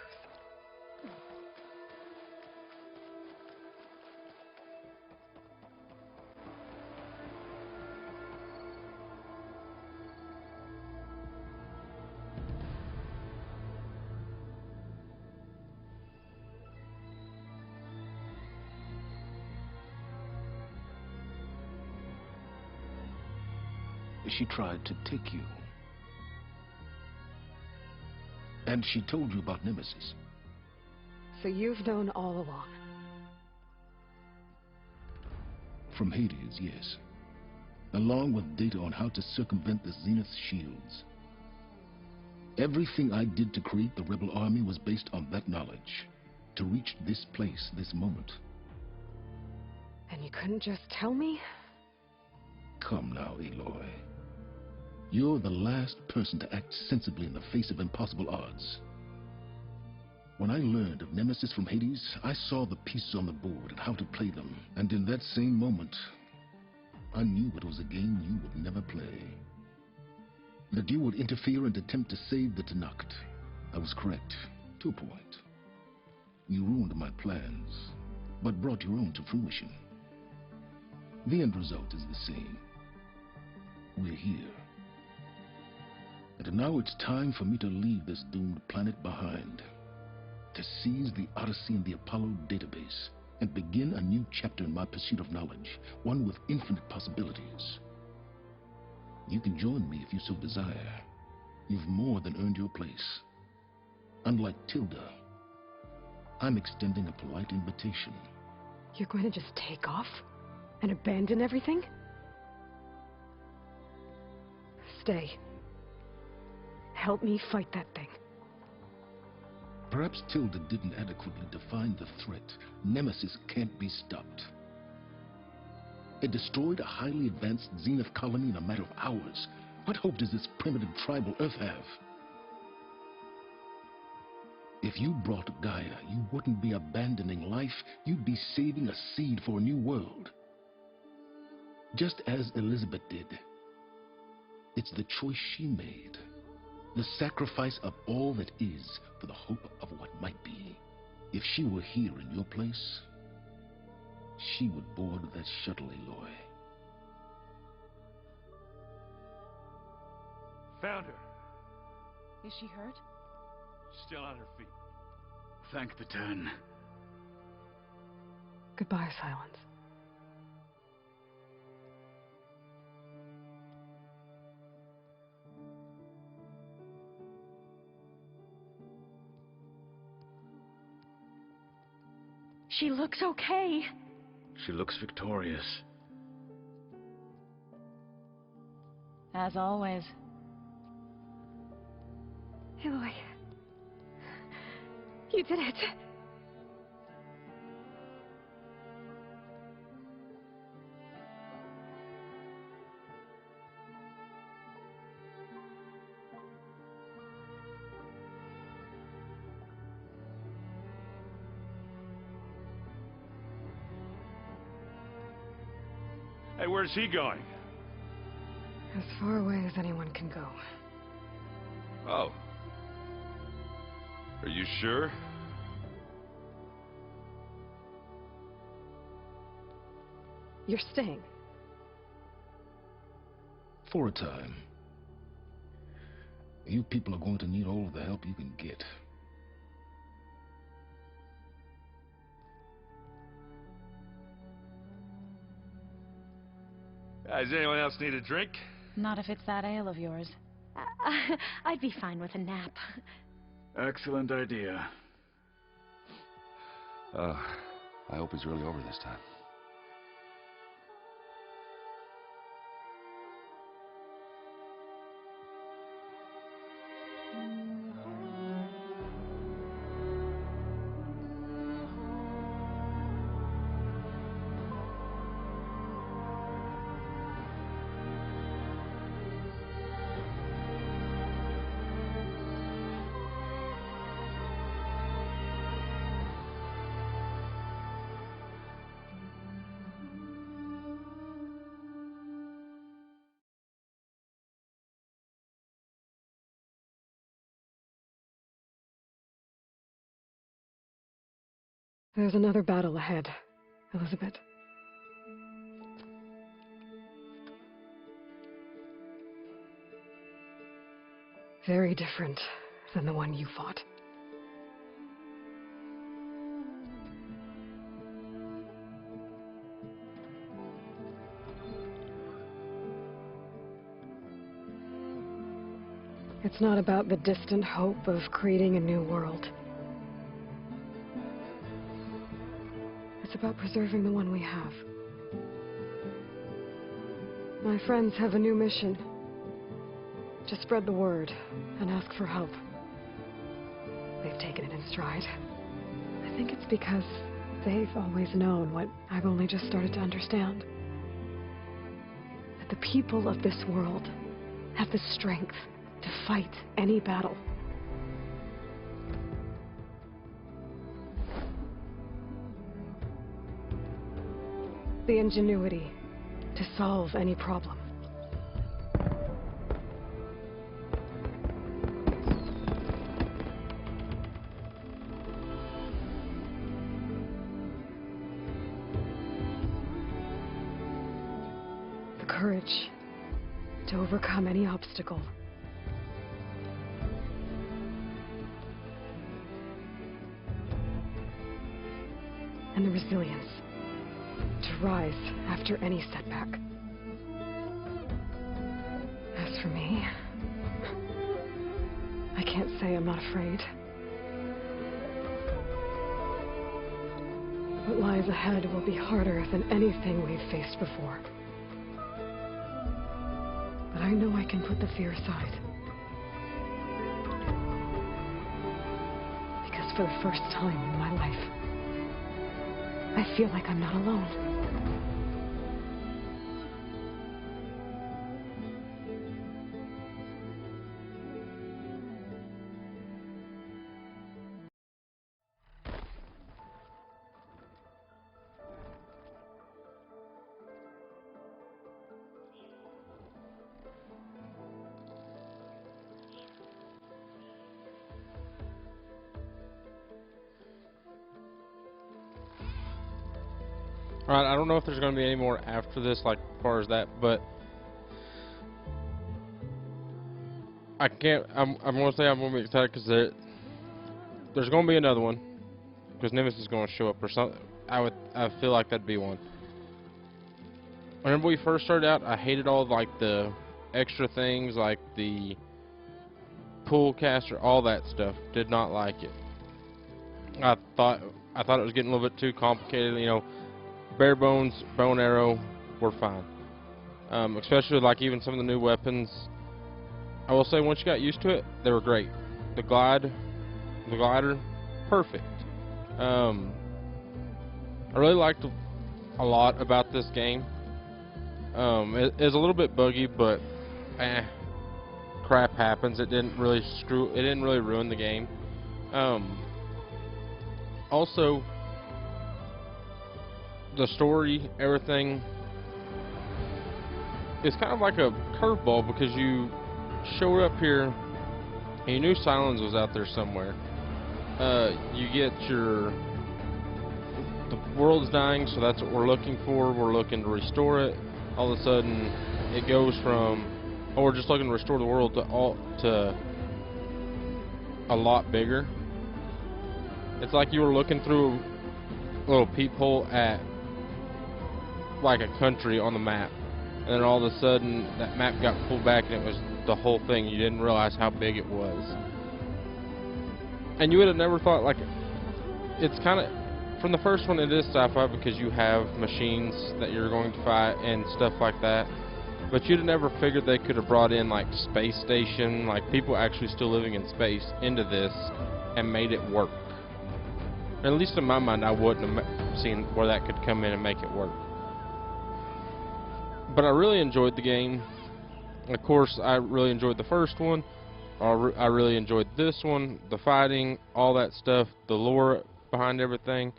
She tried to take you. And she told you about Nemesis. So you've known all along. From Hades, yes. Along with data on how to circumvent the Zenith shields. Everything I did to create the rebel army was based on that knowledge. To reach this place, this moment. And you couldn't just tell me? Come now, Aloy. You're the last person to act sensibly in the face of impossible odds. When I learned of Nemesis from Hades, I saw the pieces on the board and how to play them. And in that same moment, I knew it was a game you would never play. That you would interfere and attempt to save the Tenakth. I was correct, to a point. You ruined my plans, but brought your own to fruition. The end result is the same. We're here. And now it's time for me to leave this doomed planet behind. To seize the Odyssey and the Apollo database, and begin a new chapter in my pursuit of knowledge, one with infinite possibilities. You can join me if you so desire. You've more than earned your place. Unlike Tilda, I'm extending a polite invitation. You're going to just take off? And abandon everything? Stay. Help me fight that thing. Perhaps Tilda didn't adequately define the threat. Nemesis can't be stopped. It destroyed a highly advanced Zenith colony in a matter of hours. What hope does this primitive tribal Earth have? If you brought Gaia, you wouldn't be abandoning life, you'd be saving a seed for a new world. Just as Elizabeth did. It's the choice she made. The sacrifice of all that is for the hope of what might be. If she were here in your place, she would board that shuttle, Aloy. Found her. Is she hurt? Still on her feet. Thank the Ten. Goodbye, Silence. She looks okay. She looks victorious. As always. Aloy. You did it. Hey, where's he going? As far away as anyone can go. Oh. Are you sure? You're staying. For a time. You people are going to need all of the help you can get. Does anyone else need a drink? Not if it's that ale of yours. I'd be fine with a nap. Excellent idea. I hope he's really over this time. There's another battle ahead, Elizabeth. Very different than the one you fought. It's not about the distant hope of creating a new world. It's about preserving the one we have. My friends have a new mission. To spread the word and ask for help. They've taken it in stride. I think it's because they've always known what I've only just started to understand. That the people of this world have the strength to fight any battle. The ingenuity to solve any problem. The courage to overcome any obstacle. And the resilience to rise after any setback. As for me, I can't say I'm not afraid. What lies ahead will be harder than anything we've faced before. But I know I can put the fear aside. Because for the first time in my life, I feel like I'm not alone. Alright, I don't know if there's going to be any more after this, like, as far as that, but I can't, I'm going to say I'm going to be excited because there's going to be another one, because Nemesis is going to show up or something. I feel like that'd be one. Whenever we first started out, I hated all, like, the extra things, like the pool caster, all that stuff. Did not like it. I thought it was getting a little bit too complicated, you know. Bare bones, bow and arrow, were fine. Especially like even some of the new weapons. I will say once you got used to it, they were great. The glider, perfect. I really liked a lot about this game. It is a little bit buggy, but crap happens. It didn't really ruin the game. Also, the story, everything, is kind of like a curveball because you showed up here and you knew Sylens was out there somewhere. You get the world's dying, so that's what we're looking for. We're looking to restore it. All of a sudden, it goes from, oh, we're just looking to restore the world to a lot bigger. It's like you were looking through a little peephole at like a country on the map, and then all of a sudden that map got pulled back and it was the whole thing. You didn't realize how big it was, and you would have never thought, like, it's kind of, from the first one it is sci-fi because you have machines that you're going to fight and stuff like that, but you'd have never figured they could have brought in like space station, like people actually still living in space, into this and made it work. At least in my mind, I wouldn't have seen where that could come in and make it work. But I really enjoyed the game. Of course, I really enjoyed the first one. I really enjoyed this one, the fighting, all that stuff, the lore behind everything.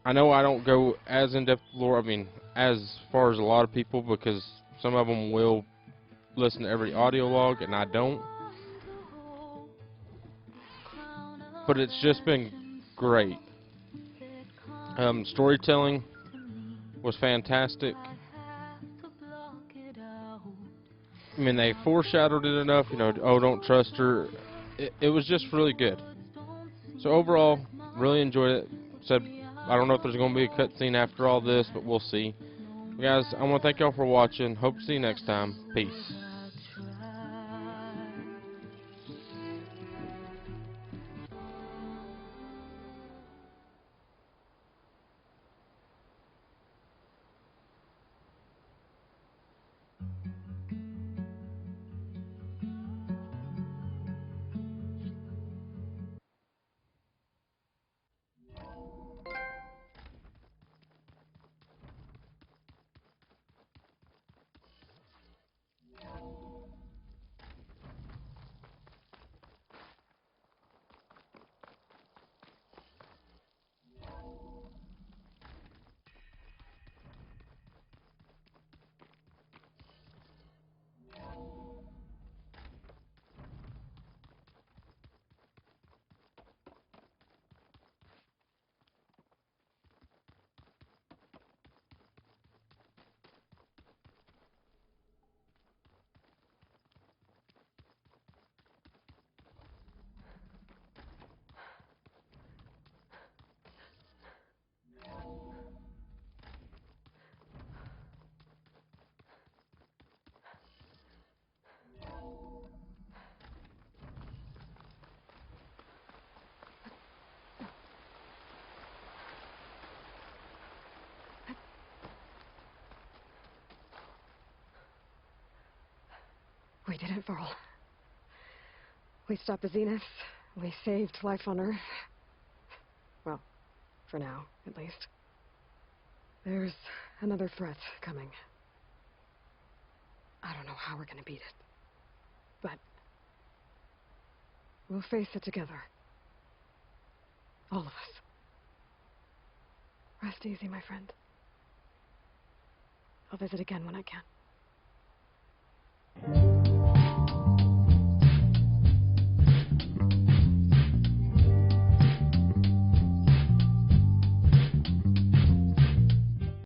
I know I don't go as in-depth lore, I mean, as far as a lot of people, because some of them will listen to every audio log, and I don't. But it's just been great. Storytelling was fantastic. I mean, they foreshadowed it enough, you know, oh, don't trust her. It was just really good. So overall, really enjoyed it. Said, I don't know if there's going to be a cutscene after all this, but we'll see. Guys, I want to thank y'all for watching. Hope to see you next time. Peace. We didn't fall. We stopped the Zenith. We saved life on Earth. Well, for now, at least. There's another threat coming. I don't know how we're gonna beat it. But we'll face it together. All of us. Rest easy, my friend. I'll visit again when I can.